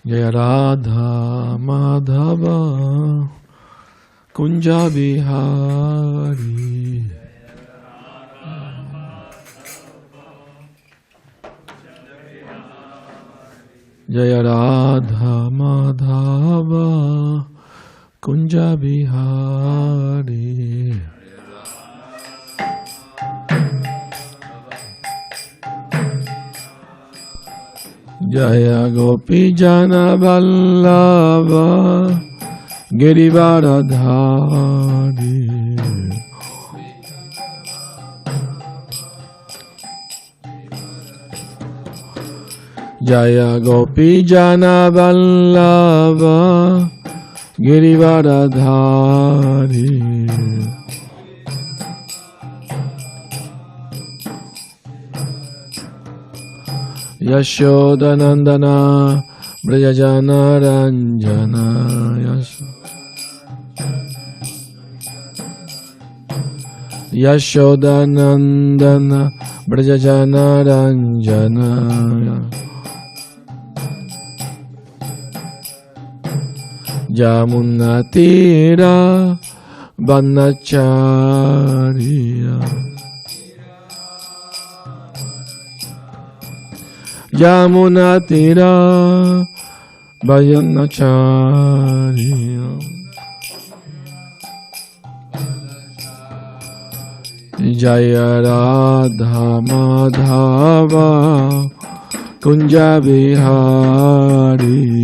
Jaya Radha Madhava Kunja Bihari. Jaya Radha Madhava Kunja Bihari. Jaya Gopi Jana Vallabha Girivaradhari. Jaya Gopi Jana Vallabha Girivaradhari. Yashodanandana Brajajana Ranjana. Yashodanandana Brajajana Ranjana. Jamunatira Vanacharya. Yamunatira Vanacharya. Jaya Radha Madhava Kunja Bihari.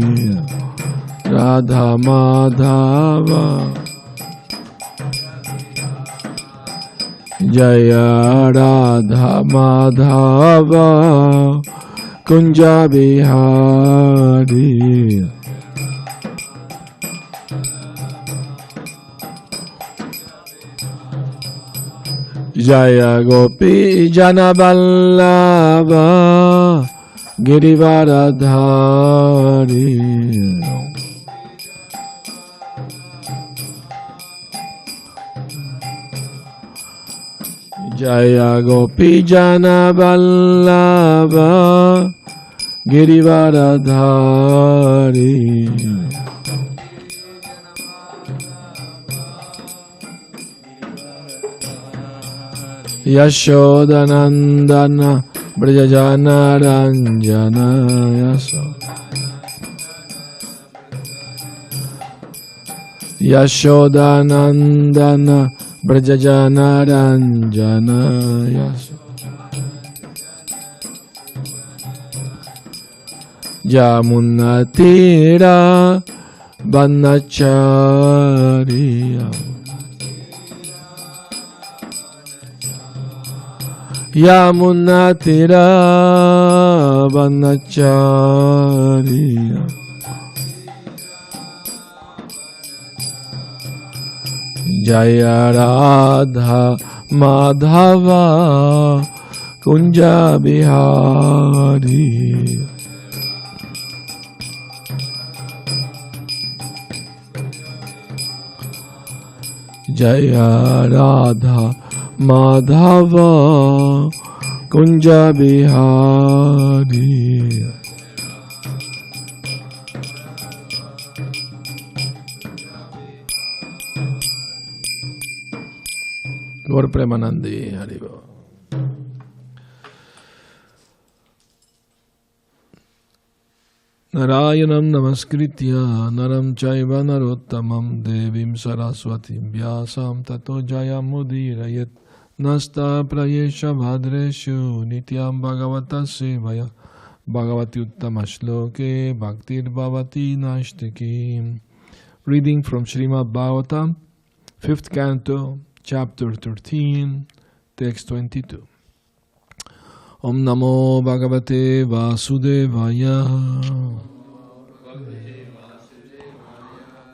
Radha Madhava Jaya Radha Madhava Kunja Bihari. Jaya Gopi Jana Vallabha Girivaradhari. Jaya Gopi Jana Vallabha Girivaradhari. Yashodanandana Brajajana Ranjana. Yashodanandana Brajajana Ranjana. Jamunatira Vanacharya. Yamunatira Vanacharya. Jaya Radha Madhava Kunja Bihari. Jaya Radha Madhava Kunja Bihari. Gaur Premanandi Haribo. Narayanam Namaskritya Naram Chaiva Narottamam Devim Saraswatim Vyasam Tato Jayamudhirayat. Nasta Prayesha Bhadreshu Nityam Bhagavata Sevaya Bhagavati Uttama Shloke Bhaktir Bhavati Nashtaki. Reading from Srimad Bhagavatam, 5th Canto, Chapter 13, Text 22. Om Namo Bhagavate Vasudevaya.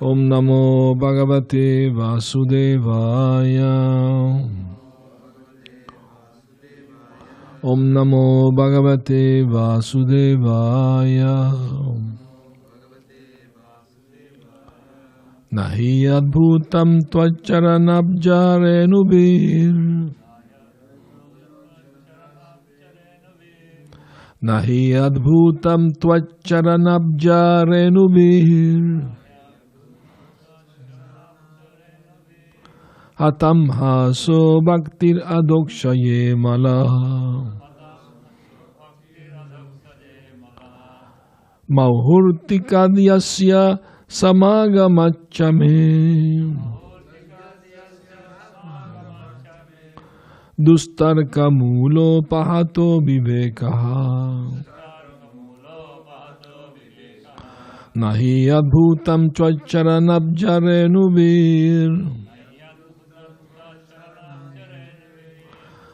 Om Namo Bhagavate Vasudevaya. Om Namo Bhagavate Vasudevaya. Nahi adbhutam tvacharanabjarenubir Nahi adbhutam tvaccharanabjarenubhir hatam haso bhaktir adokshaye mala. Mahurtikadyasya samagamachame dustarka mulo pahato vivekaha nahi adbhutam tvaccharanabjarenubhir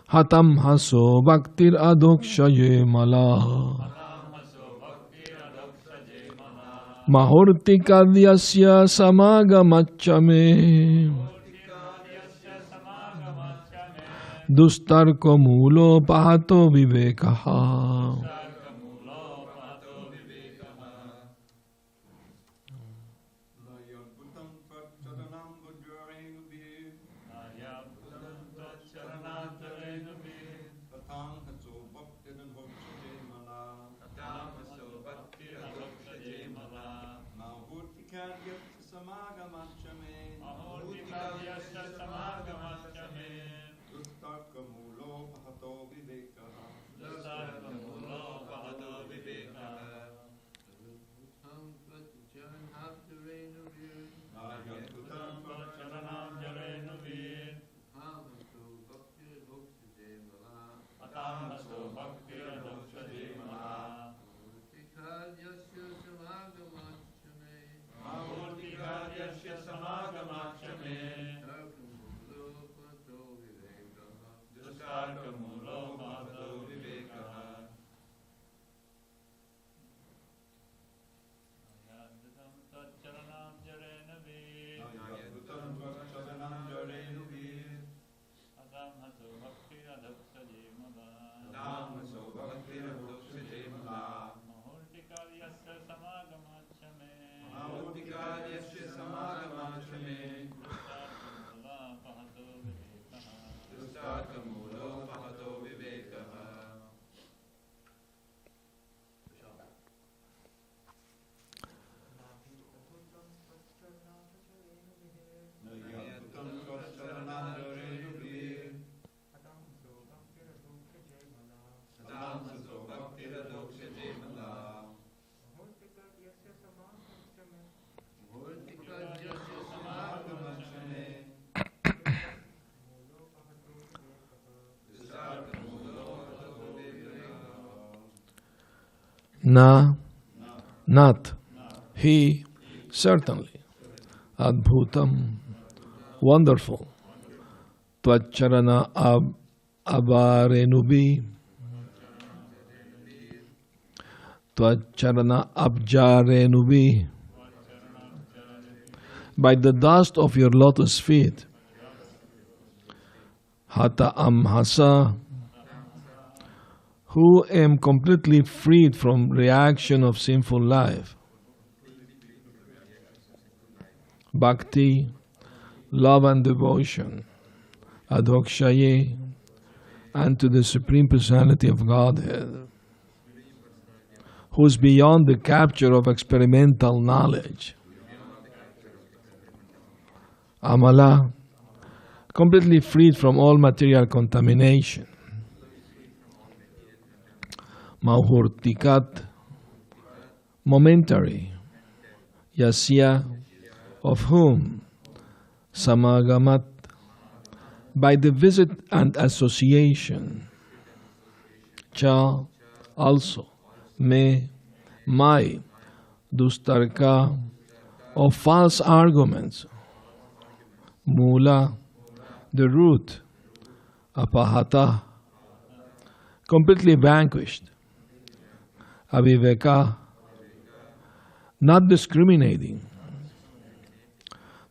hatam haso bhaktir adokshaye mala. Mahurtikadyasya samagamachame dustarko mulo pahato vivekaha. Na, not, he, certainly, adbhutam, wonderful, tvacharana avarenubi, tvacharana abjarenubi, by the dust of your lotus feet, hata amhasa, who am completely freed from reaction of sinful life. Bhakti, love and devotion, adhokshaye, and to the Supreme Personality of Godhead, who is beyond the capture of experimental knowledge. Amala, completely freed from all material contamination. Mahurtikat, momentary, yasya, of whom, samagamat, by the visit and association, cha, also, me, my, dustarka, of false arguments, mula, the root, apahata, completely vanquished, aviveka, not discriminating.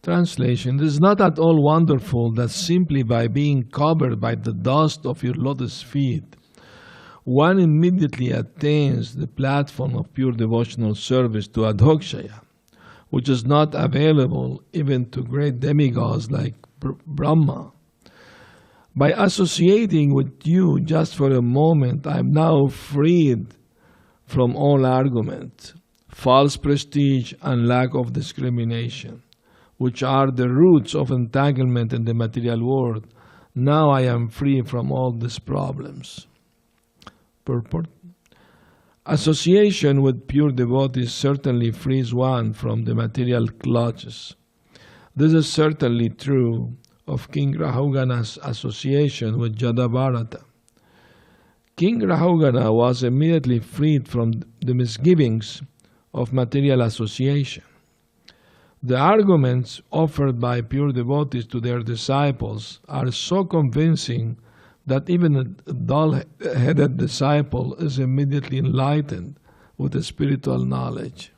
Translation: it is not at all wonderful that simply by being covered by the dust of your lotus feet, one immediately attains the platform of pure devotional service to adhokshaya, which is not available even to great demigods like Brahma. By associating with you just for a moment, I am now freed from all argument, false prestige, and lack of discrimination, which are the roots of entanglement in the material world. Now I am free from all these problems. Purport. Association with pure devotees certainly frees one from the material clutches. This is certainly true of King Rahugana's association with Jadabharata. King Rahugana was immediately freed from the misgivings of material association. The arguments offered by pure devotees to their disciples are so convincing that even a dull-headed disciple is immediately enlightened with the spiritual knowledge.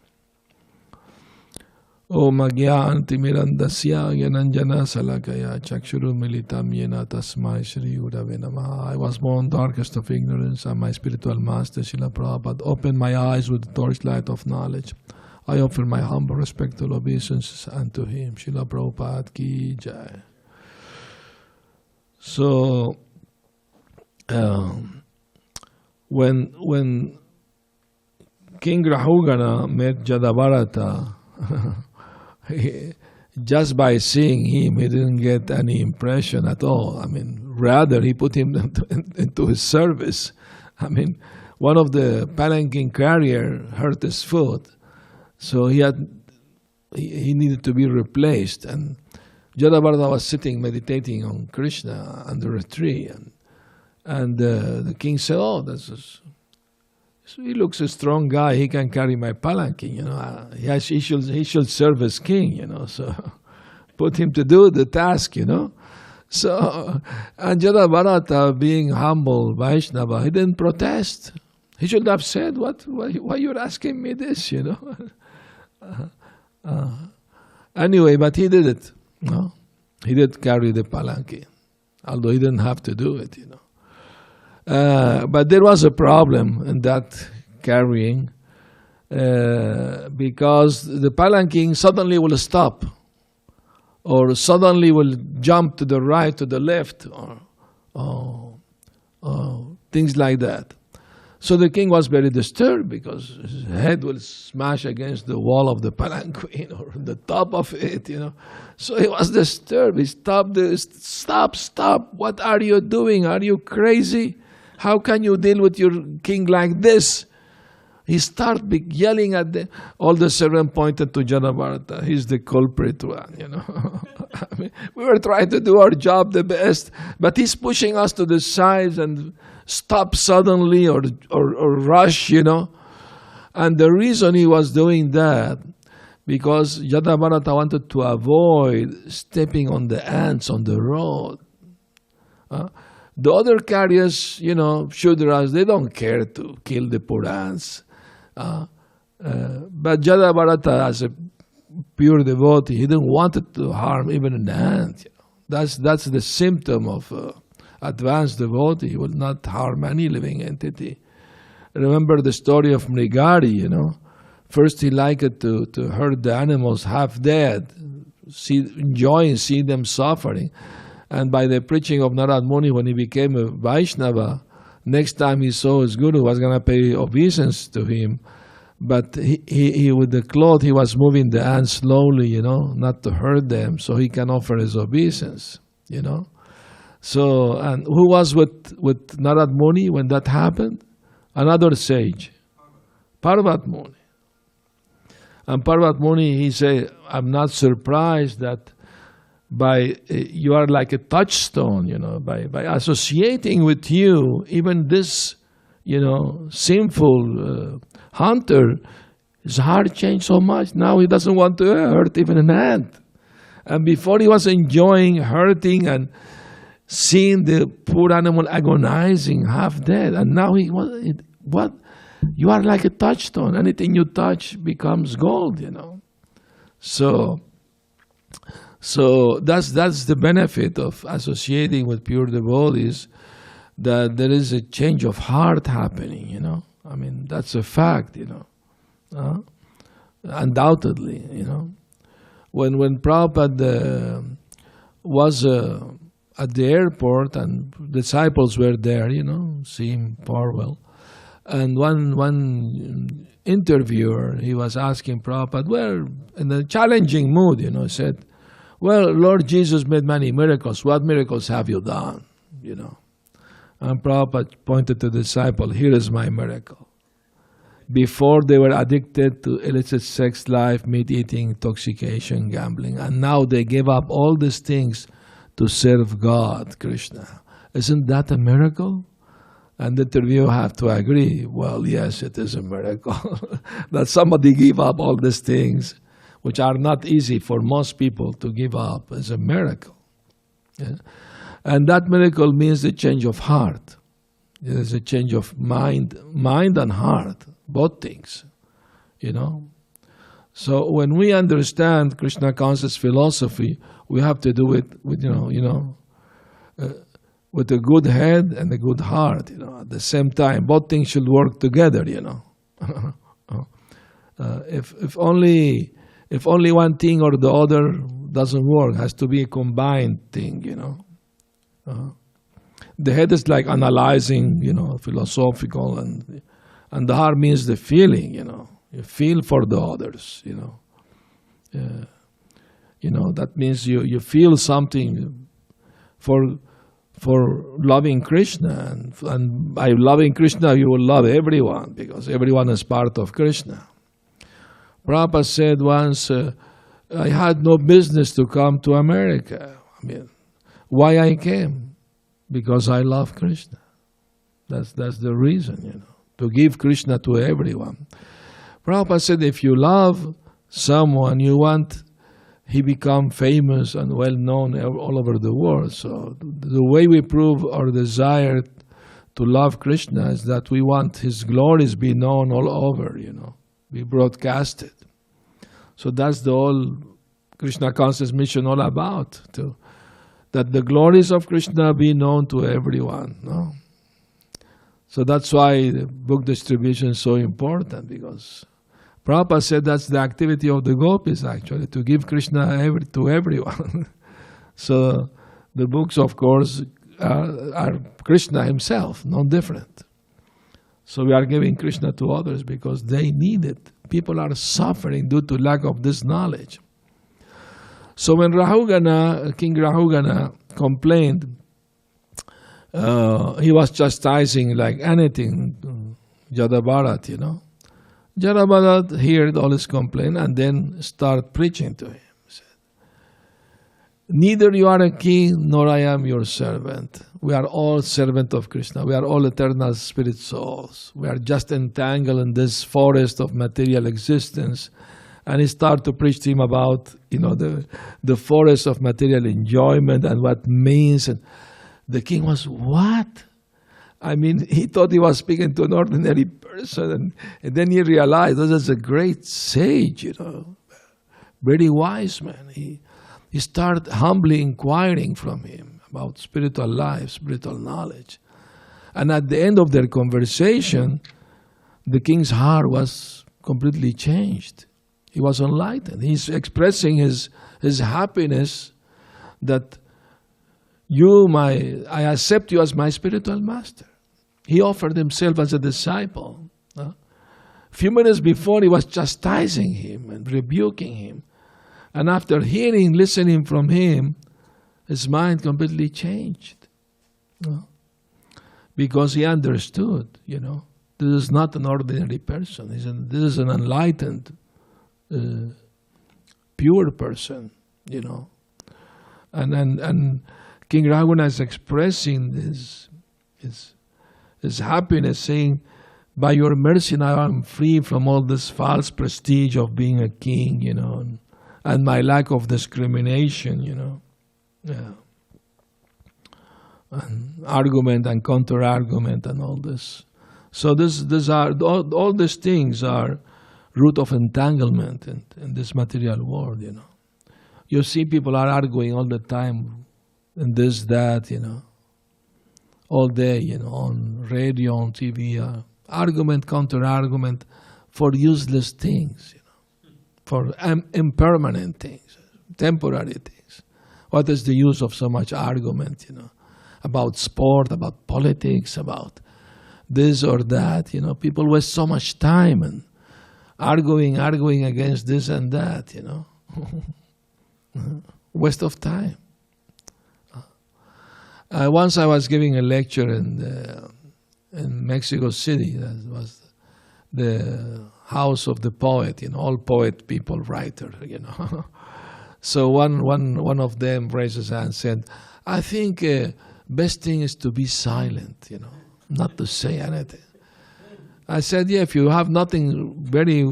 Om Agyanti Mirandasya Gyananjana Salakaya Chakshuru Militam Yena Tasmai Shri Gurave Namaha. I was born darkest of ignorance, and my spiritual master Srila Prabhupada opened my eyes with the torchlight of knowledge. I offer my humble respectful obeisances unto him. Srila Prabhupada Ki Jai. So, when King Rahugana met Jadabharata, just by seeing him, he didn't get any impression at all. I mean, rather, he put him into his service. I mean, one of the palanquin carrier hurt his foot, so he needed to be replaced. And Jadabharata was sitting meditating on Krishna under a tree, and the king said, "Oh, he looks a strong guy. He can carry my palanquin. He should serve as king. So put him to do the task. So, and Jadabharata, being humble Vaishnava, he didn't protest. He should have said, why you're asking me this, Anyway, but he did it. He did carry the palanquin, although he didn't have to do it, But there was a problem in that carrying because the palanquin suddenly will stop, or suddenly will jump to the right, to the left, or things like that. So the king was very disturbed because his head will smash against the wall of the palanquin or the top of it, So he was disturbed. He stopped. Stop! What are you doing? Are you crazy? How can you deal with your king like this? He started yelling at them. All the servants pointed to Jadabharata. He's the culprit one, I mean, we were trying to do our job the best, but he's pushing us to the sides and stop suddenly or rush, And the reason he was doing that, because Jadabharata wanted to avoid stepping on the ants on the road. The other carriers, Shudras, they don't care to kill the poor ants. But Jadabharata, as a pure devotee, he didn't want to harm even an ant. That's the symptom of advanced devotee. He will not harm any living entity. Remember the story of Mrigari, First he liked to hurt the animals half dead, enjoying seeing them suffering. And by the preaching of Narad Muni, when he became a Vaishnava, next time he saw his guru was going to pay obeisance to him. But he with the cloth, he was moving the ants slowly, not to hurt them, so he can offer his obeisance, So, and who was with Narad Muni when that happened? Another sage, Parvat Muni. And Parvat Muni, he said, I'm not surprised that you are like a touchstone, by associating with you, even this, sinful hunter, his heart changed so much. Now he doesn't want to hurt even an ant. And before he was enjoying hurting and seeing the poor animal agonizing, half dead. And now what? You are like a touchstone. Anything you touch becomes gold, So that's the benefit of associating with pure devotees, that there is a change of heart happening, I mean, that's a fact, undoubtedly, When Prabhupada was at the airport and disciples were there, seeing Parwell, And one interviewer, he was asking Prabhupada, well, in a challenging mood, said, well, Lord Jesus made many miracles. What miracles have you done? And Prabhupada pointed to the disciple, here is my miracle. Before they were addicted to illicit sex life, meat eating, intoxication, gambling, and now they gave up all these things to serve God, Krishna. Isn't that a miracle? And the interviewer have to agree, well, yes, it is a miracle that somebody give up all these things, which are not easy for most people to give up, is a miracle. Yeah? And that miracle means a change of heart. It is a change of mind and heart, both things, So when we understand Krishna conscious philosophy, we have to do it with, with a good head and a good heart, at the same time. Both things should work together, If only one thing or the other doesn't work, it has to be a combined thing, The head is like analyzing, philosophical, and the heart means the feeling, You feel for the others, That means you feel something for loving Krishna, and by loving Krishna you will love everyone, because everyone is part of Krishna. Prabhupada said once, I had no business to come to America. Why I came? Because I love Krishna. That's the reason, to give Krishna to everyone. Prabhupada said, if you love someone, you want he become famous and well-known all over the world. So the way we prove our desire to love Krishna is that we want his glories be known all over, be broadcasted. So that's the whole Krishna conscious mission all about, that the glories of Krishna be known to everyone. No? So that's why the book distribution is so important, because Prabhupada said that's the activity of the gopis, actually, to give Krishna to everyone. So the books, of course, are Krishna himself, no different. So we are giving Krishna to others because they need it. People are suffering due to lack of this knowledge. So when King Rahugana complained, he was chastising like anything, Jadabharat, Jadabharat heard all his complaint and then started preaching to him. He said, neither you are a king, nor I am your servant. We are all servants of Krishna. We are all eternal spirit souls. We are just entangled in this forest of material existence. And he started to preach to him about, the forest of material enjoyment and what means. And the king was, what? He thought he was speaking to an ordinary person, and then he realized this is a great sage, very wise man. He started humbly inquiring from him about spiritual life, spiritual knowledge. And at the end of their conversation, the king's heart was completely changed. He was enlightened. He's expressing his happiness that I accept you as my spiritual master. He offered himself as a disciple. A few minutes before, he was chastising him and rebuking him. And after listening from him, his mind completely changed. Because he understood, this is not an ordinary person. This is an enlightened, pure person, And King Rahugana is expressing his happiness, saying, by your mercy now I'm free from all this false prestige of being a king, and my lack of discrimination, and argument and counter-argument and all this. So all these things are root of entanglement in this material world, You see people are arguing all the time and this, that, all day, on radio, on TV, argument, counter-argument for useless things, for impermanent things, temporary things. What is the use of so much argument, about sport, about politics, about this or that. People waste so much time and arguing against this and that. Waste of time. Once I was giving a lecture in Mexico City. That was the house of the poet, all poet people, writer, So one of them raised his hand and said, I think best thing is to be silent, not to say anything. I said, yeah, if you have nothing very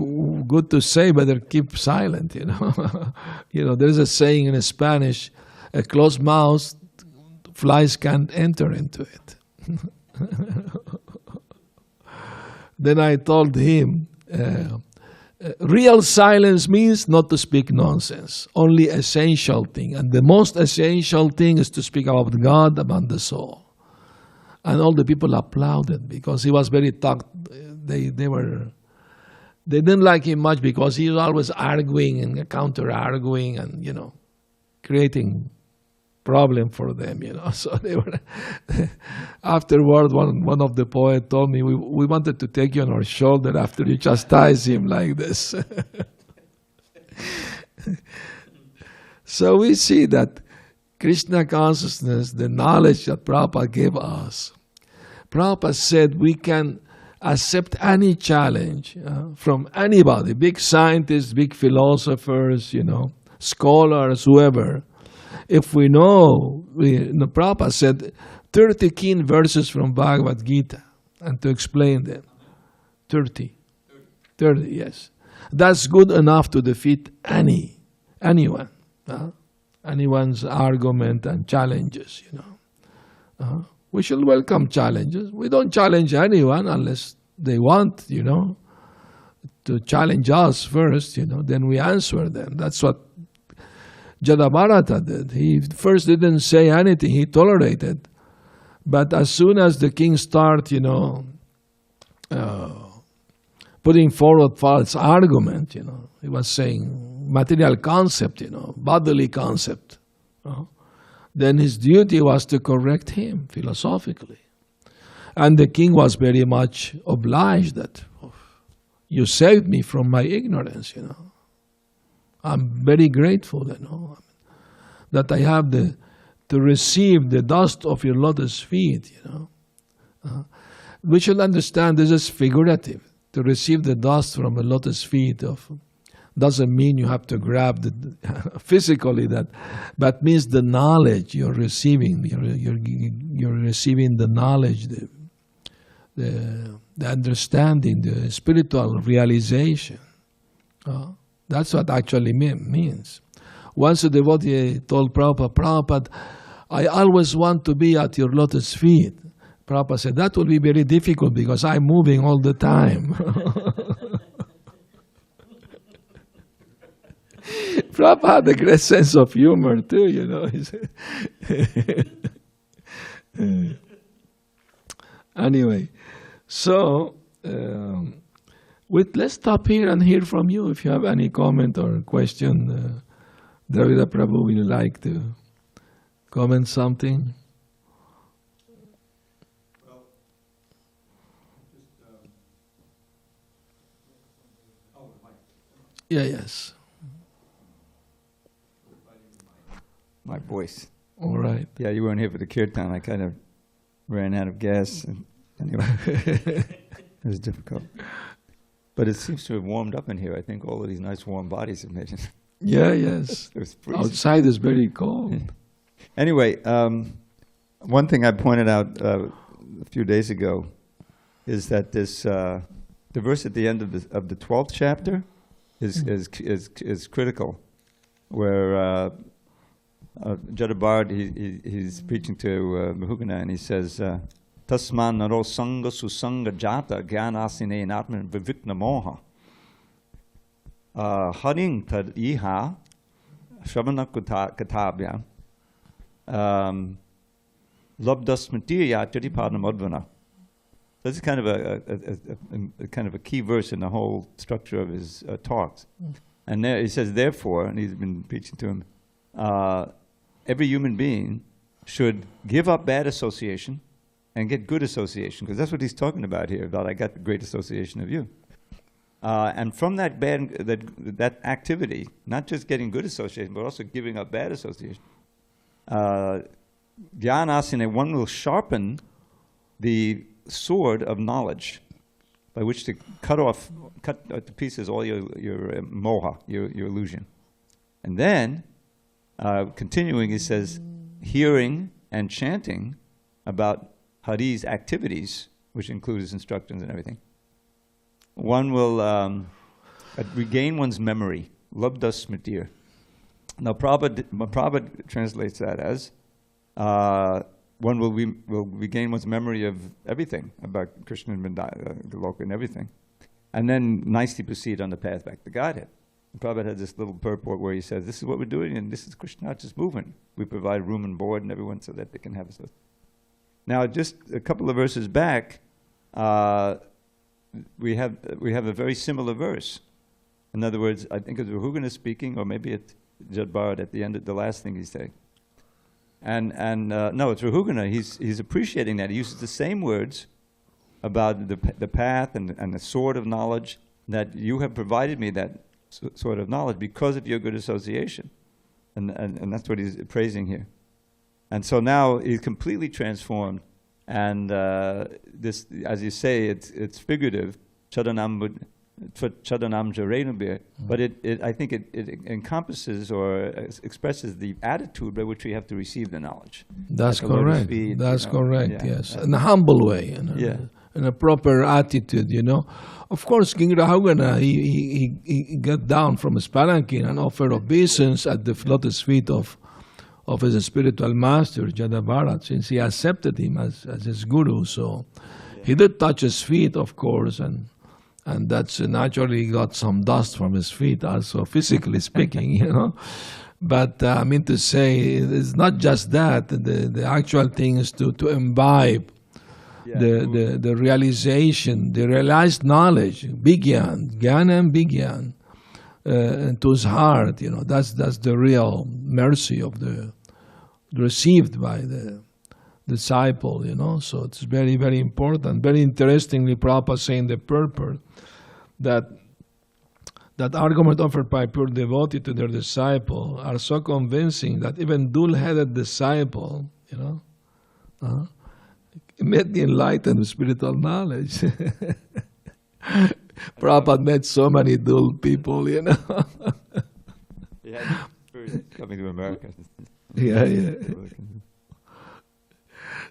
good to say, better keep silent, There's a saying in Spanish, a closed mouth, flies can't enter into it. Then I told him, real silence means not to speak nonsense, only essential thing. And the most essential thing is to speak about God, about the soul. And all the people applauded because he was very talked. They didn't like him much because he was always arguing and counter-arguing and, creating problem for them, So they were. Afterward, one of the poets told me, we wanted to take you on our shoulder after you chastise him like this. So we see that Krishna consciousness, the knowledge that Prabhupada gave us. Prabhupada said we can accept any challenge from anybody, big scientists, big philosophers, scholars, whoever. If we know, Prabhupada said 30 keen verses from Bhagavad Gita, and to explain them. 30, yes. That's good enough to defeat anyone. Anyone's argument and challenges, We should welcome challenges. We don't challenge anyone unless they want, to challenge us first, then we answer them. That's what Jadabharata did. He first didn't say anything, he tolerated. But as soon as the king started, putting forward false argument, he was saying material concept, bodily concept. Then his duty was to correct him philosophically. And the king was very much obliged that you saved me from my ignorance, I'm very grateful, that I have to receive the dust of your lotus feet, We should understand this is figurative. To receive the dust from the lotus feet doesn't mean you have to grab physically but means the knowledge you're receiving. You're receiving the knowledge, the understanding, the spiritual realization. That's what actually means. Once a devotee told Prabhupada, I always want to be at your lotus feet. Prabhupada said, that will be very difficult because I'm moving all the time. Prabhupada had a great sense of humor too, Anyway, so let's stop here and hear from you. If you have any comment or question, Dravida Prabhu, would you like to comment something? Well, just, Yeah, yes. My voice. All right. Yeah, you weren't here for the kirtan. I kind of ran out of gas. And anyway, it was difficult. But it seems to have warmed up in here. I think all of these nice warm bodies have made it. Yeah, yes. It was freezing. Outside is very cold. Anyway, one thing I pointed out a few days ago is that this the verse at the end of the 12th chapter is critical, where Jadabhard he's preaching to Mahugana, and he says, Tasman naro sanga susanga jata gyanasine natman vivikna moha haring tad iha shavana katabya labdasmatiya tiripadnamadvana. This is kind of a key verse in the whole structure of his talks. And there he says, therefore, and he's been preaching to him, every human being should give up bad association and get good association, because that's what he's talking about here, about I got the great association of you. And from that that activity, not just getting good association, but also giving up bad association, Dhyanasana, one will sharpen the sword of knowledge by which to cut to pieces all your moha, your illusion. And then, continuing, he says, hearing and chanting about Hari's activities, which include his instructions and everything, one will regain one's memory, labdha smritir. Now, Prabhupada translates that as one will regain one's memory of everything about Krishna and Loka and everything, and then nicely proceed on the path back to Godhead. And Prabhupada had this little purport where he says, this is what we're doing, and this is Krishna conscious movement. We provide room and board and everyone so that they can have a... Now, just a couple of verses back, we have a very similar verse. In other words, I think it's Rahugana speaking, or maybe it's Jad Bharat at the end of the last thing he's saying. No, it's Rahugana. He's appreciating that. He uses the same words about the path and the sword of knowledge, that you have provided me that sort of knowledge because of your good association. And that's what he's praising here. And so now he's completely transformed. And this, as you say, it's figurative, chadanam jarenubir, but I think it encompasses or expresses the attitude by which we have to receive the knowledge. That's correct. Feet, that's correct, yeah. yes. In a humble way, in a proper attitude, Of course, King Rahugana, he got down from his palanquin and offered obeisance at the lotus feet of his spiritual master, Jadabharat, since he accepted him as his guru. So he did touch his feet, of course, and that's naturally got some dust from his feet, also physically speaking, But I mean to say, it's not just that. The actual thing is to imbibe the realization, the realized knowledge, Bigyan, Jnana and Bigyan, into his heart. That's the real mercy of the received by the disciple. So it's very, very important. Very interestingly, Prabhupada saying the purport that argument offered by pure devotee to their disciple are so convincing that even dull-headed disciple, met the enlightened with spiritual knowledge. Prabhupada met so many dull people, Yeah, coming to America. Yeah.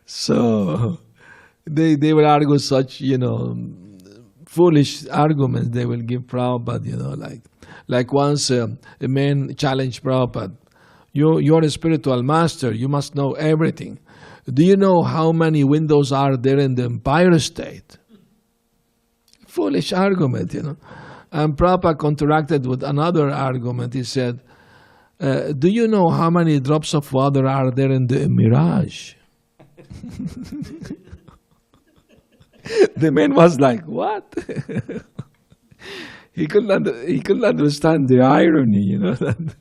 So they will argue such, foolish arguments they will give Prabhupada, like once a man challenged Prabhupada, you're a spiritual master, you must know everything. Do you know how many windows are there in the Empire State? Foolish argument, And Prabhupada counteracted with another argument. He said, do you know how many drops of water are there in the mirage? The man was like, what? He couldn't understand the irony, that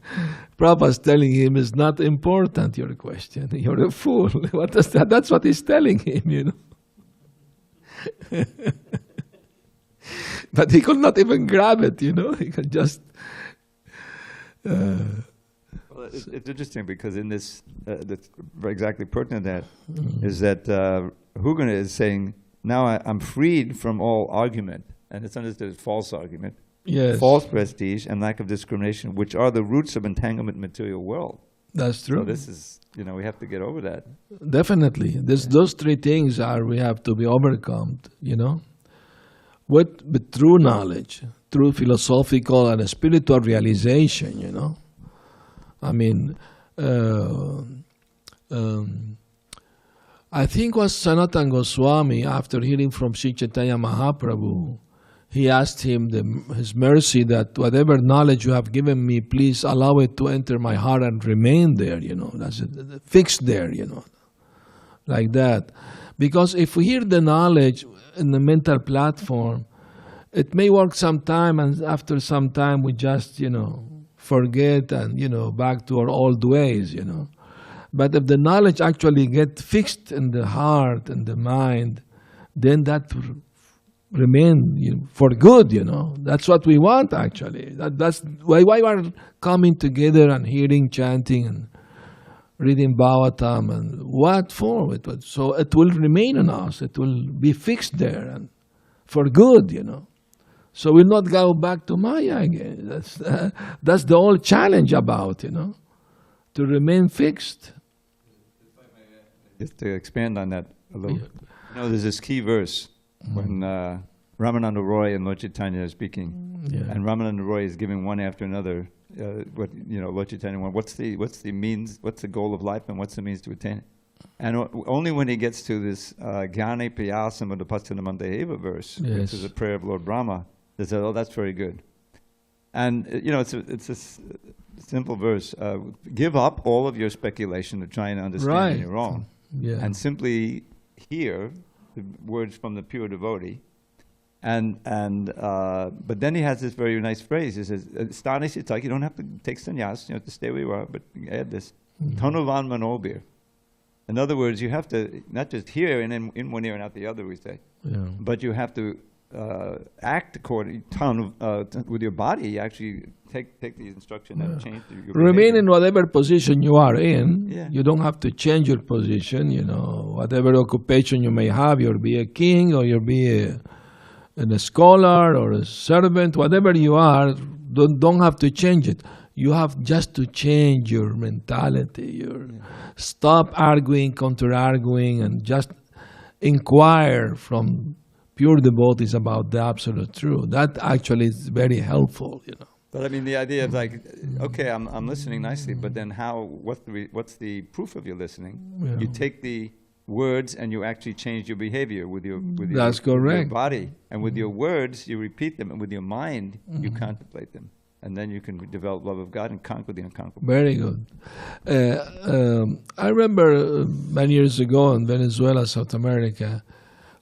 Prabhupada's telling him it's not important, your question. You're a fool. What is that? That's what he's telling him, But he could not even grab it, He could just... Well, it's interesting because in this, that's exactly pertinent to that, is that Hugana is saying, now I'm freed from all argument, and it's understood as false argument, false prestige, and lack of discrimination, which are the roots of entanglement in the material world. That's true. So this is, we have to get over that. Definitely. Those three things we have to be overcome, with true knowledge, true philosophical and spiritual realization, I mean, I think it was Sanatana Goswami, after hearing from Sri Chaitanya Mahaprabhu, he asked him his mercy that whatever knowledge you have given me, please allow it to enter my heart and remain there, that's fixed there, like that. Because if we hear the knowledge in the mental platform, it may work sometime, and after some time we just, forget and, back to our old ways, But if the knowledge actually get fixed in the heart and the mind, then that remain for good, That's what we want, actually. That's why we are coming together and hearing chanting and reading Bhagavatam, and what for? So it will remain in us. It will be fixed there and for good, So we'll not go back to Maya again. That's the whole challenge about, to remain fixed. Just to expand on that a little bit. There's this key verse when Ramananda Roy and Lord Chaitanya are speaking, and Ramananda Roy is giving one after another Lord Chaitanya, what's the means, what's the goal of life, and what's the means to attain it? And only when he gets to this Jnane Piyasam of the Pastanamantaheva verse, which is a prayer of Lord Brahma, they say, oh, that's very good. And it's a simple verse. Give up all of your speculation of trying to understand when you're wrong, and simply hear the words from the pure devotee. But then he has this very nice phrase. He says, you don't have to take sannyas, you have to stay where you are, but add this, Tanuvan manobir. In other words, you have to not just hear in one ear and out the other, we say, but you have to act according with your body. You actually take the instruction and change your Remain behavior. in whatever position you are in. You don't have to change your position. Whatever occupation you may have, you'll be a king or you'll be a scholar or a servant. Whatever you are, don't have to change it. You have just to change your mentality. Stop arguing, counter-arguing, and just inquire from pure devotees about the absolute truth. That actually is very helpful, But I mean, the idea of okay, I'm listening nicely, but then what's the proof of your listening? You take the words and you actually change your behavior with your body, and with your words you repeat them, and with your mind you contemplate them. And then you can develop love of God and conquer the unconquerable. Very good. I remember many years ago in Venezuela, South America,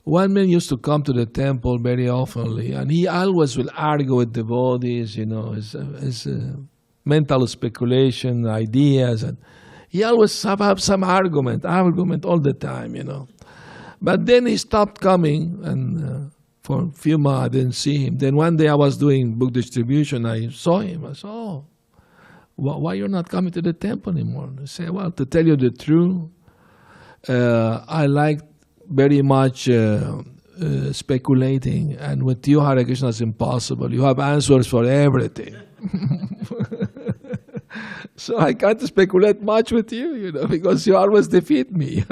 one man used to come to the temple very oftenly, and he always will argue with devotees, his mental speculation, ideas, and he always have some argument all the time, But then he stopped coming, and for a few months I didn't see him. Then one day I was doing book distribution, I saw him. I said, oh, why you're not coming to the temple anymore? I said, well, to tell you the truth, I like very much speculating, and with you, Hare Krishna, is impossible. You have answers for everything. So I can't speculate much with you, because you always defeat me.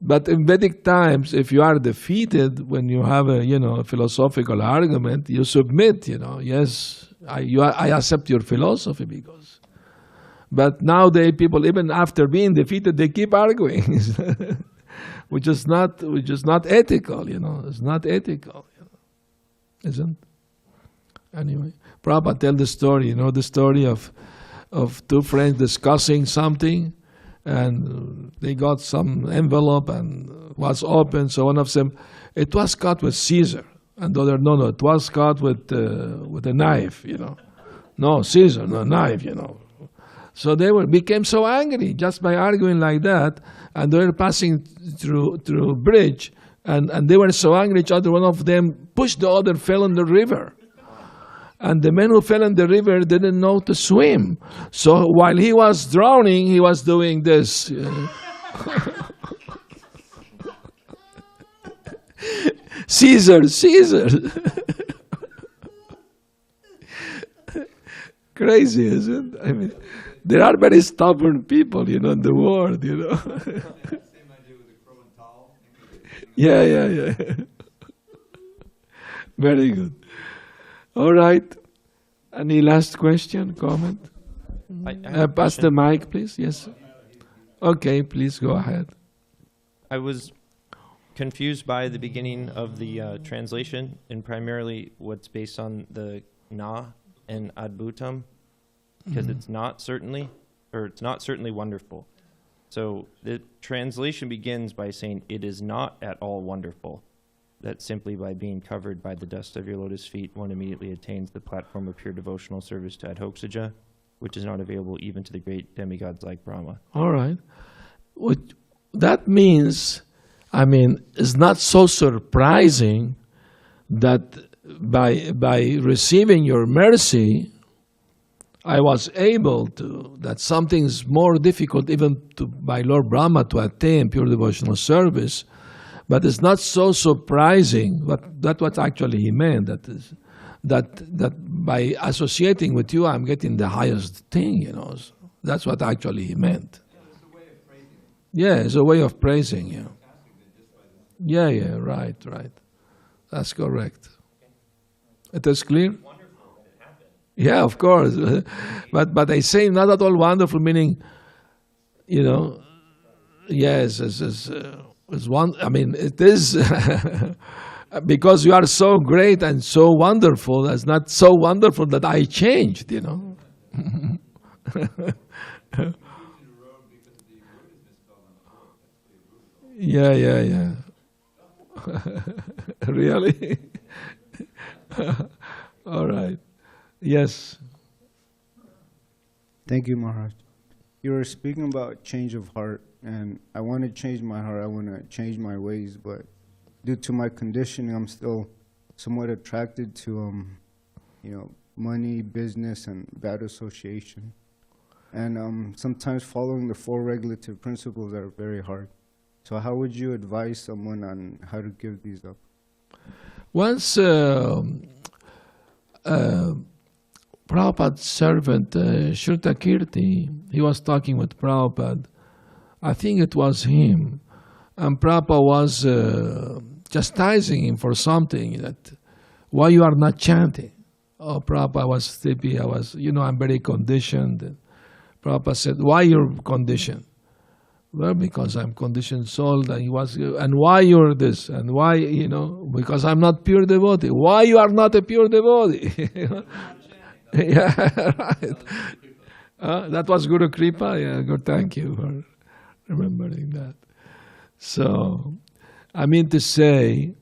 But in Vedic times, if you are defeated when you have a philosophical argument, you submit. Yes, I accept your philosophy because. But nowadays, people, even after being defeated, they keep arguing, which is not ethical. It's not ethical, isn't? Anyway, Prabhupada tell the story. The story of two friends discussing something, and they got some envelope and was open. So one of them, it was cut with scissor, and the other, no, it was cut with a knife. No scissor, no knife. So they became so angry just by arguing like that, and they were passing through a bridge, and they were so angry each other. One of them pushed the other, fell in the river. And the man who fell in the river didn't know to swim. So while he was drowning, he was doing this. Caesar. Crazy, isn't it? I mean, there are very stubborn people, in the world, Same idea with the crow and towel. Yeah. Very good. All right. Any last question, comment? Pass the mic, please. Yes. Okay, please go ahead. I was confused by the beginning of the translation, and primarily what's based on the na and adbhutam, because it's not certainly wonderful. So the translation begins by saying it is not at all wonderful. that simply by being covered by the dust of your lotus feet, one immediately attains the platform of pure devotional service to Adhokshaja, which is not available even to the great demigods like Brahma. All right. That means, it's not so surprising that by receiving your mercy, I was able to, that something is more difficult even by Lord Brahma to attain pure devotional service, but it's not so surprising. But that's what actually he meant, that by associating with you, I'm getting the highest thing, So that's what actually he meant. Yeah, it's a way of praising you. Yeah, right. That's correct. It is clear? Yeah, of course. But I say not at all wonderful, meaning, yes, it's one. It is because you are so great and so wonderful. It's not so wonderful that I changed, Yeah. Really? All right. Yes. Thank you, Maharaj. You were speaking about change of heart, and I want to change my heart. I want to change my ways, but due to my conditioning, I'm still somewhat attracted to, money, business, and bad association. And sometimes following the 4 regulative principles are very hard. So how would you advise someone on how to give these up? Once Prabhupada's servant, Shrutakirti, he was talking with Prabhupada. I think it was him. And Prabhupada was chastising him for something, that why you are not chanting. Oh, Prabhupada was sleepy. I'm very conditioned. And Prabhupada said, why you're conditioned? Well, because I'm conditioned soul. And why you're this? And why, because I'm not pure devotee. Why you are not a pure devotee? Yeah, right. That was Guru Kripa. Yeah, good. Thank you for remembering that. So, I mean to say,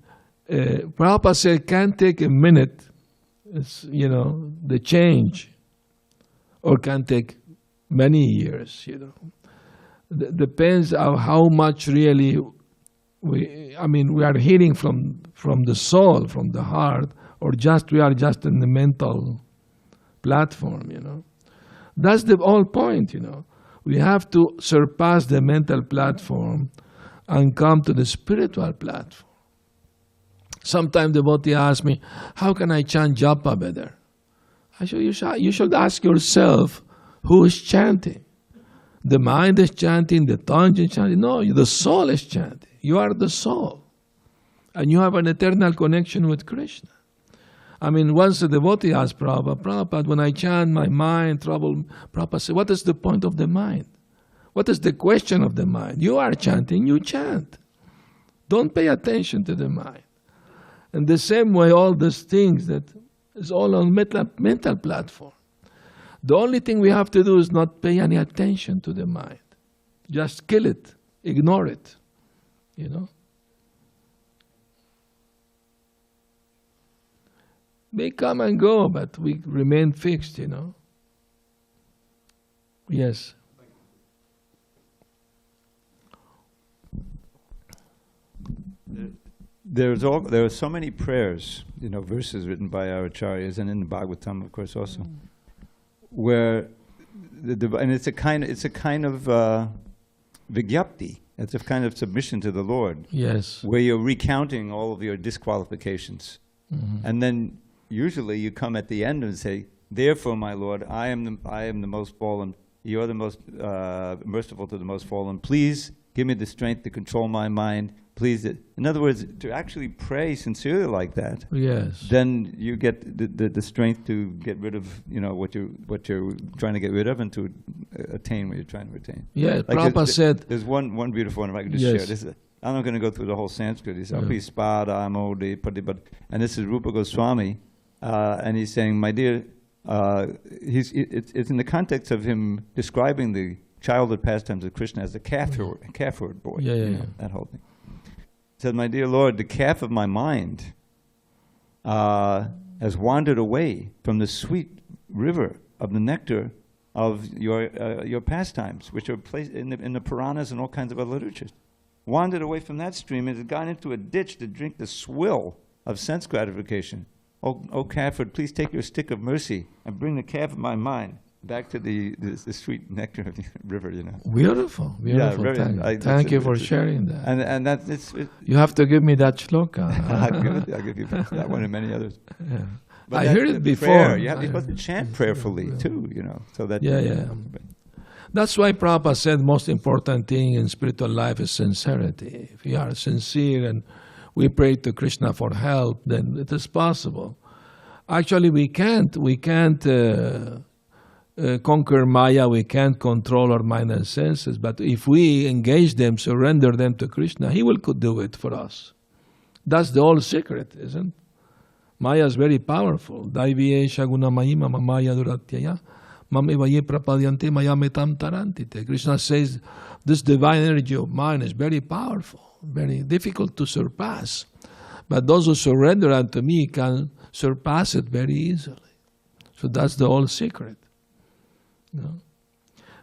Prabhupada said, can't take a minute, the change, or can take many years, Depends on how much really we are hearing from the soul, from the heart, or we are just in the mental platform, That's the whole point, We have to surpass the mental platform and come to the spiritual platform. Sometimes the devotee asks me, how can I chant japa better? I said, you should ask yourself, who is chanting? The mind is chanting, the tongue is chanting. No, the soul is chanting. You are the soul. And you have an eternal connection with Krishna. Once the devotee asked Prabhupada, when I chant, my mind trouble. Prabhupada said, what is the point of the mind? What is the question of the mind? You are chanting, you chant. Don't pay attention to the mind. And the same way, all these things that is all on mental platform. The only thing we have to do is not pay any attention to the mind. Just kill it, ignore it, May come and go, but we remain fixed, Yes. There are so many prayers, verses written by our acharyas, and in the Bhagavatam, of course, also, where and it's a kind of vigyapti. It's a kind of submission to the Lord. Yes. Where you're recounting all of your disqualifications, and then usually you come at the end and say, "Therefore, my Lord, I am the most fallen. You are the most merciful to the most fallen. Please give me the strength to control my mind. Please." In other words, to actually pray sincerely like that. Yes. Then you get the strength to get rid of what you're trying to get rid of, and to attain what you're trying to attain. Yeah, Like Prabhupada said. There's one beautiful one, if I could just Yes. share this. I'm not going to go through the whole Sanskrit. He's and this is Rupa Goswami, and he's saying, my dear, it's in the context of him describing the childhood pastimes of Krishna as a calf herd boy. Yeah. That whole thing. said, my dear Lord, the calf of my mind has wandered away from the sweet river of the nectar of your pastimes, which are placed in the Puranas and all kinds of other literatures. Wandered away from that stream and has gone into a ditch to drink the swill of sense gratification. O Cafford, please take your stick of mercy and bring the calf of my mind back to the sweet nectar of the river, you know. Beautiful, beautiful. Very, thank you for sharing that. And that You have to give me that shloka. I'll give you that one and many others. Yeah. But I that's heard the it before. prayer. You're supposed to chant prayerfully too, you know. So that Yeah. That's why Prabhupada said most important thing in spiritual life is sincerity. If we are sincere and we pray to Krishna for help, then it is possible. Actually, we can't conquer Maya, we can't control our mind and senses, but if we engage them, surrender them to Krishna, He will could do it for us. That's the whole secret, isn't it? Maya is very powerful. Daiviyesha guna mahima mamaya duratyaya mamevaye prapadyante maya metam tarantite. Krishna says this divine energy of mine is very powerful, very difficult to surpass. But those who surrender unto me can surpass it very easily. So that's the whole secret. You know?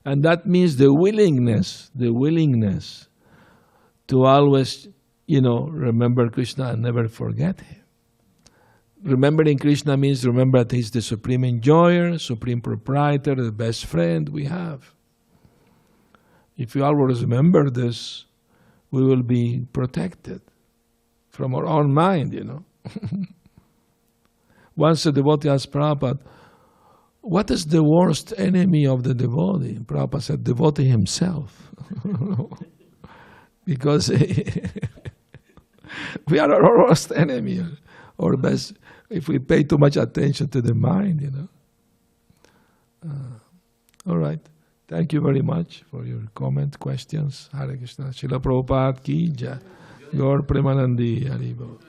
And that means the willingness to always, remember Krishna and never forget Him. Remembering Krishna means remember that He's the supreme enjoyer, supreme proprietor, the best friend we have. If we always remember this, we will be protected from our own mind, Once a devotee asked Prabhupada, what is the worst enemy of the devotee? Prabhupada said, devotee himself. Because we are our worst enemy, or best, if we pay too much attention to the mind, All right. Thank you very much for your comment, questions. Hare Krishna. Srila Prabhupada ki jai. Gaur Premanandi Haribo.